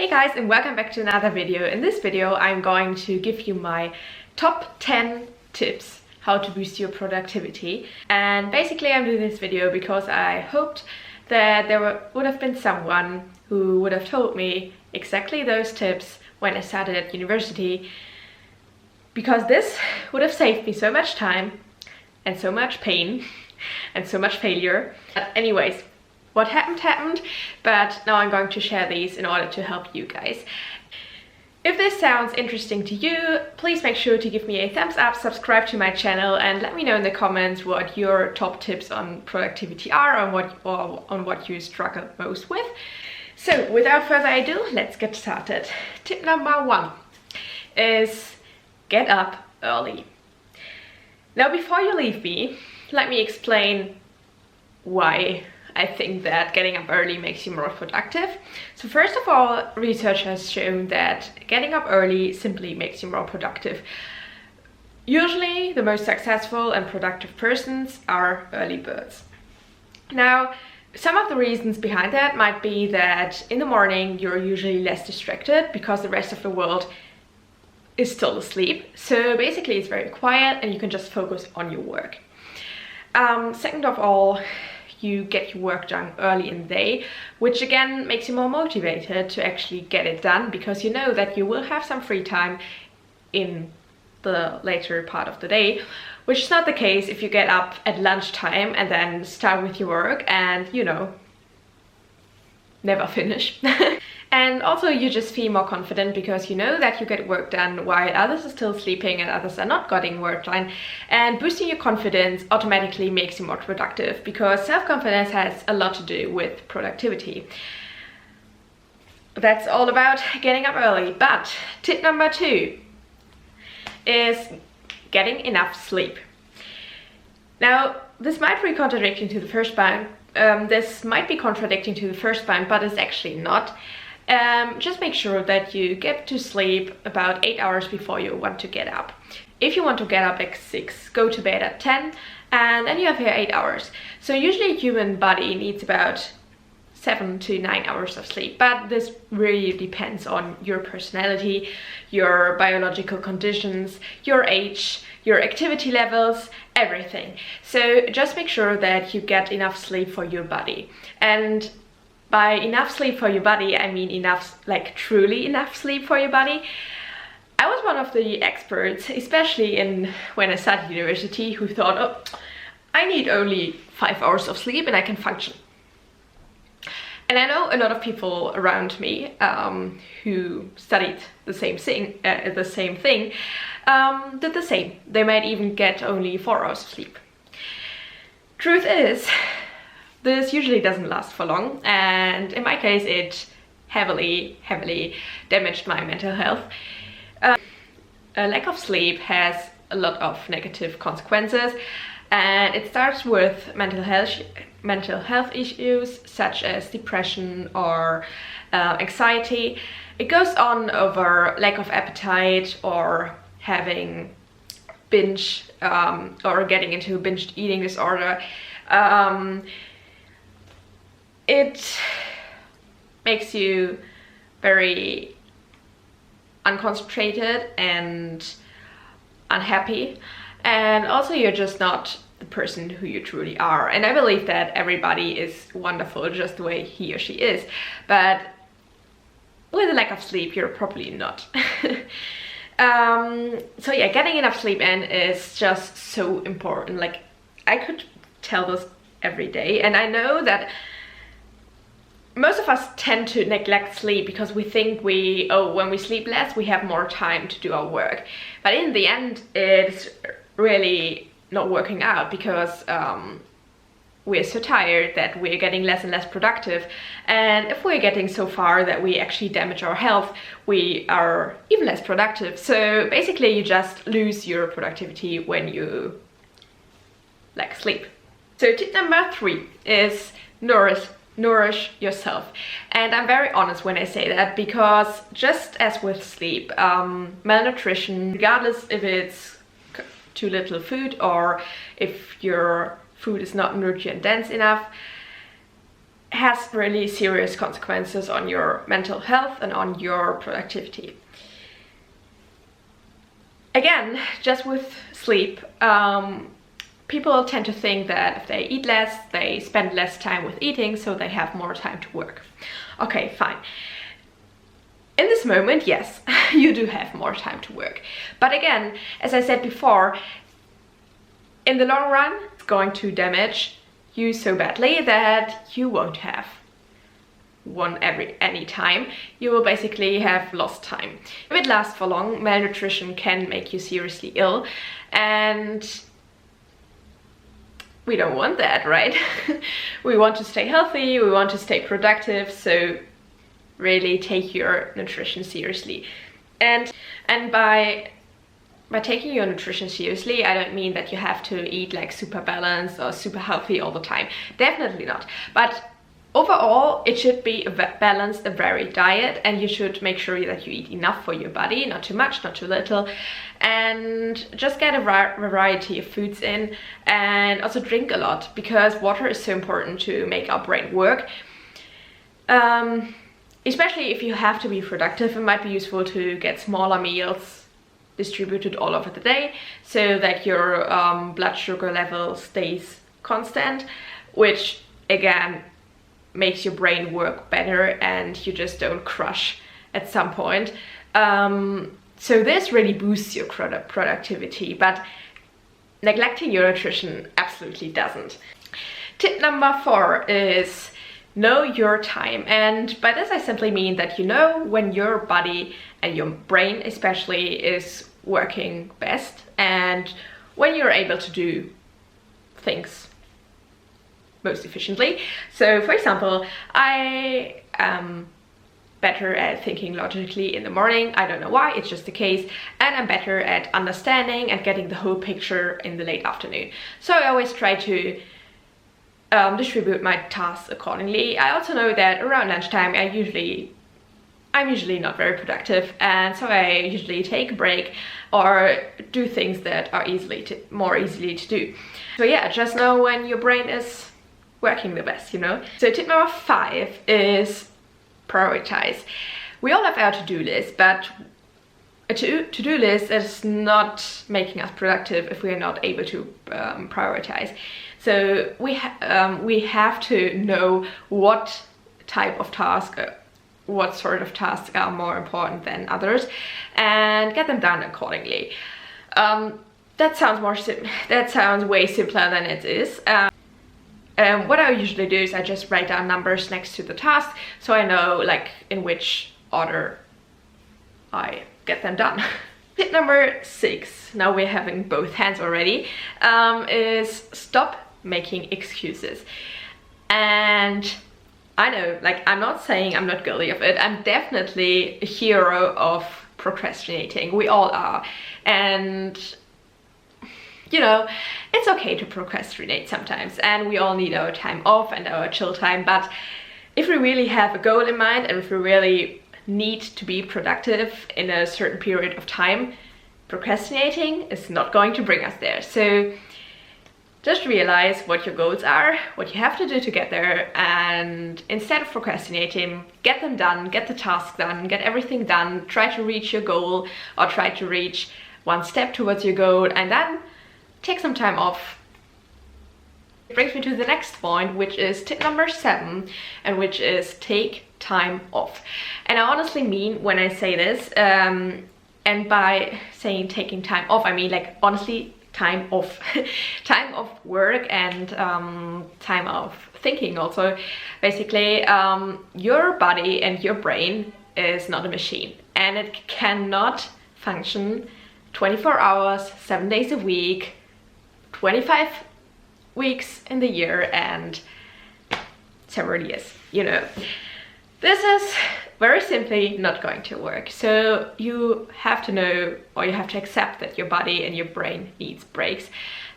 Hey guys, and welcome back to another video. In this video I'm going to give you my top 10 tips how to boost your productivity. And basically I'm doing this video because I hoped that there would have been someone who would have told me exactly those tips when I started at university, because this would have saved me so much time and so much pain and so much failure. But anyways, what happened, but now I'm going to share these in order to help you guys. If this sounds interesting to you, please make sure to give me a thumbs up, subscribe to my channel, and let me know in the comments what your top tips on productivity are, on what you struggle most with. So without further ado, let's get started. Tip number 1 is get up early. Now before you leave me, let me explain why I think that getting up early makes you more productive. So first of all, research has shown that getting up early simply makes you more productive. Usually the most successful and productive persons are early birds. Now, some of the reasons behind that might be that in the morning you're usually less distracted because the rest of the world is still asleep. So basically it's very quiet and you can just focus on your work. Second of all, you get your work done early in the day, which again makes you more motivated to actually get it done, because you know that you will have some free time in the later part of the day, which is not the case if you get up at lunchtime and then start with your work and, you know, never finish. And also you just feel more confident because you know that you get work done while others are still sleeping and others are not getting work done. And boosting your confidence automatically makes you more productive, because self-confidence has a lot to do with productivity. That's all about getting up early. But tip number 2 is getting enough sleep. Now, this might be contradicting to the first point. But it's actually not. Just make sure that you get to sleep about 8 hours before you want to get up. If you want to get up at 6, go to bed at 10, and then you have here 8 hours. So usually a human body needs about 7 to 9 hours of sleep, but this really depends on your personality, your biological conditions, your age, your activity levels, everything. So just make sure that you get enough sleep for your body. And by enough sleep for your body, I mean enough, like truly enough sleep for your body. I was one of the experts, especially when I started university, who thought, oh, I need only 5 hours of sleep and I can function. And I know a lot of people around me who studied the same thing, did the same. They might even get only 4 hours of sleep. Truth is, this usually doesn't last for long, and in my case it heavily damaged my mental health. A lack of sleep has a lot of negative consequences, and it starts with mental health issues such as depression or anxiety. It goes on over lack of appetite or having binge or getting into binge eating disorder. It makes you very unconcentrated and unhappy, and also you're just not the person who you truly are. And I believe that everybody is wonderful just the way he or she is, but with a lack of sleep you're probably not. So yeah, getting enough sleep in is just so important. Like, I could tell this every day, and I know that most of us tend to neglect sleep because we think when we sleep less we have more time to do our work. But in the end it's really not working out, because we're so tired that we're getting less and less productive. And if we're getting so far that we actually damage our health, we are even less productive. So basically you just lose your productivity when you lack sleep. So tip number 3 is nourish yourself. And I'm very honest when I say that, because just as with sleep, malnutrition, regardless if it's too little food or if your food is not nutrient dense enough, has really serious consequences on your mental health and on your productivity. Again, just with sleep, people tend to think that if they eat less, they spend less time with eating, so they have more time to work. Okay, fine. In this moment, yes, you do have more time to work. But again, as I said before, in the long run, it's going to damage you so badly that you won't have any time. You will basically have lost time. If it lasts for long, malnutrition can make you seriously ill, and we don't want that, right? We want to stay healthy, we want to stay productive, so really take your nutrition seriously. And by taking your nutrition seriously, I don't mean that you have to eat like super balanced or super healthy all the time. Definitely not. But overall, it should be a balanced, a varied diet, and you should make sure that you eat enough for your body, not too much, not too little, and just get a variety of foods in, and also drink a lot, because water is so important to make our brain work. Especially if you have to be productive, it might be useful to get smaller meals distributed all over the day, so that your blood sugar level stays constant, which again makes your brain work better and you just don't crash at some point. So this really boosts your productivity, but neglecting your nutrition absolutely doesn't. Tip number 4 is know your time. And by this I simply mean that you know when your body and your brain especially is working best, and when you're able to do things most efficiently. So for example, I am better at thinking logically in the morning. I don't know why, it's just the case. And I'm better at understanding and getting the whole picture in the late afternoon. So I always try to distribute my tasks accordingly. I also know that around lunchtime I'm usually not very productive, and so I usually take a break or do things that are more easily to do. So yeah, just know when your brain is working the best, you know. So tip number 5 is prioritize. We all have our to-do list, but a to-do list is not making us productive if we are not able to prioritize. So we have to know what type of task, what sort of tasks are more important than others, and get them done accordingly. That sounds way simpler than it is. What I usually do is I just write down numbers next to the task, so I know like in which order I get them done. Tip number 6, now we're having both hands already, is stop making excuses. And I know, like, I'm not saying I'm not guilty of it. I'm definitely a hero of procrastinating. We all are. And you know, it's okay to procrastinate sometimes, and we all need our time off and our chill time. But if we really have a goal in mind, and if we really need to be productive in a certain period of time, procrastinating is not going to bring us there. So just realize what your goals are, what you have to do to get there, and instead of procrastinating, get them done, get the task done, get everything done, try to reach your goal, or try to reach one step towards your goal, and then take some time off. It brings me to the next point, which is tip number 7, and which is take time off. And I honestly mean when I say this, and by saying taking time off, I mean like honestly time off. Time off work and time off thinking also. Basically, your body and your brain is not a machine, and it cannot function 24 hours, 7 days a week, 25 weeks in the year, and several years, you know. This is very simply not going to work. So you have to know, or you have to accept that your body and your brain needs breaks,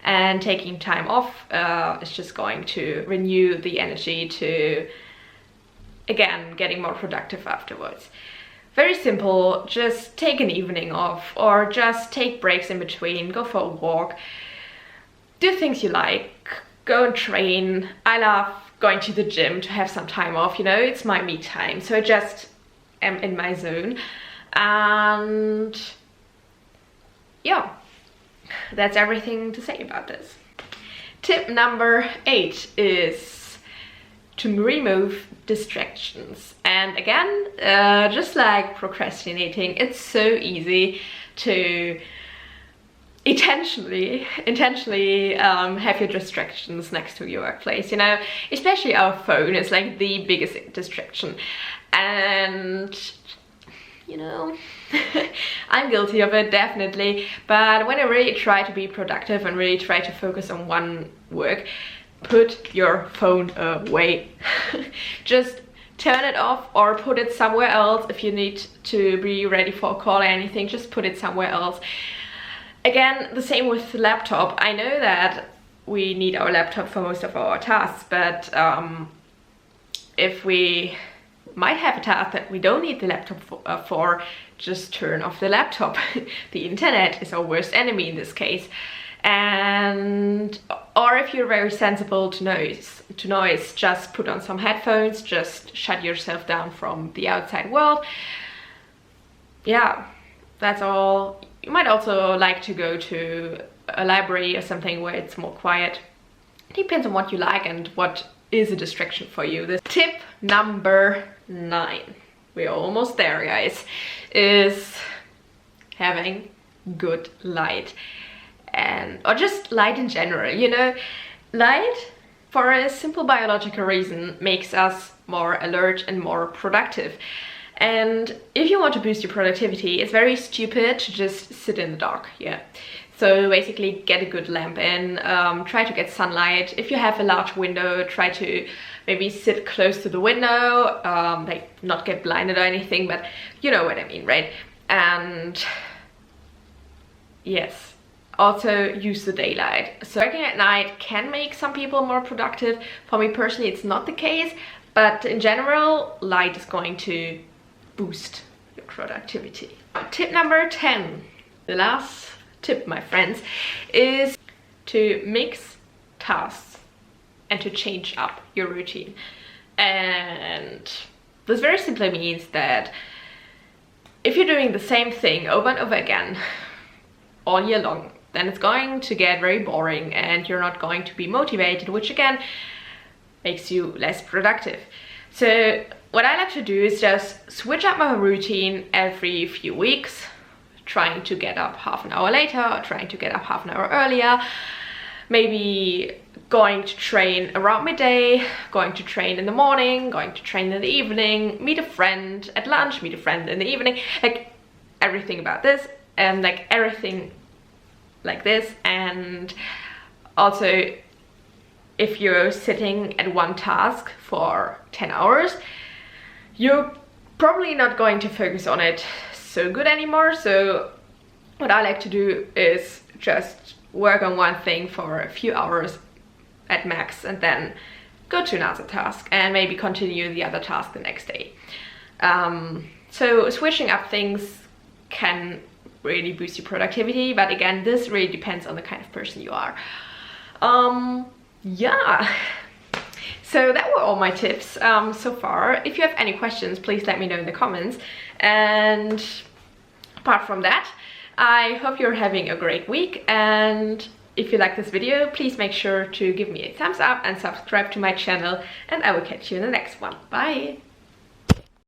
and taking time off is just going to renew the energy to, again, getting more productive afterwards. Very simple, just take an evening off, or just take breaks in between, go for a walk, do things you like, go and train. I love going to the gym to have some time off, you know, it's my me time. So I just am in my zone. And yeah, that's everything to say about this. Tip number 8 is to remove distractions. And again, just like procrastinating, it's so easy to intentionally have your distractions next to your workplace, you know, especially our phone is like the biggest distraction. And you know, I'm guilty of it, definitely, but when I really try to be productive and really try to focus on one work, put your phone away. Just turn it off or put it somewhere else. If you need to be ready for a call or anything, just put it somewhere else. Again, the same with the laptop. I know that we need our laptop for most of our tasks, but if we might have a task that we don't need the laptop for, just turn off the laptop. The internet is our worst enemy in this case. And or if you're very sensible to noise, just put on some headphones, just shut yourself down from the outside world. Yeah, that's all. You might also like to go to a library or something where it's more quiet. It depends on what you like and what is a distraction for you. This tip number 9, we're almost there, guys, is having good light. Or just light in general, you know. Light, for a simple biological reason, makes us more alert and more productive. And if you want to boost your productivity, it's very stupid to just sit in the dark, yeah. So basically get a good lamp in, try to get sunlight. If you have a large window, try to maybe sit close to the window, like not get blinded or anything, but you know what I mean, right? And yes, also use the daylight. So working at night can make some people more productive. For me personally, it's not the case, but in general, light is going to boost your productivity. Tip number 10, the last tip, my friends, is to mix tasks and to change up your routine. And this very simply means that if you're doing the same thing over and over again all year long, then it's going to get very boring and you're not going to be motivated, which again makes you less productive. So what I like to do is just switch up my routine every few weeks, trying to get up half an hour later or trying to get up half an hour earlier, maybe going to train around midday, going to train in the morning, going to train in the evening, meet a friend at lunch, meet a friend in the evening, like everything about this and like everything like this. And also, if you're sitting at one task for 10 hours, you're probably not going to focus on it so good anymore. So what I like to do is just work on one thing for a few hours at max and then go to another task and maybe continue the other task the next day. So switching up things can really boost your productivity, but again, this really depends on the kind of person you are. Yeah, so that were all my tips so far. If you have any questions, please let me know in the comments. And apart from that, I hope you're having a great week, and if you like this video, please make sure to give me a thumbs up and subscribe to my channel, and I will catch you in the next one. Bye!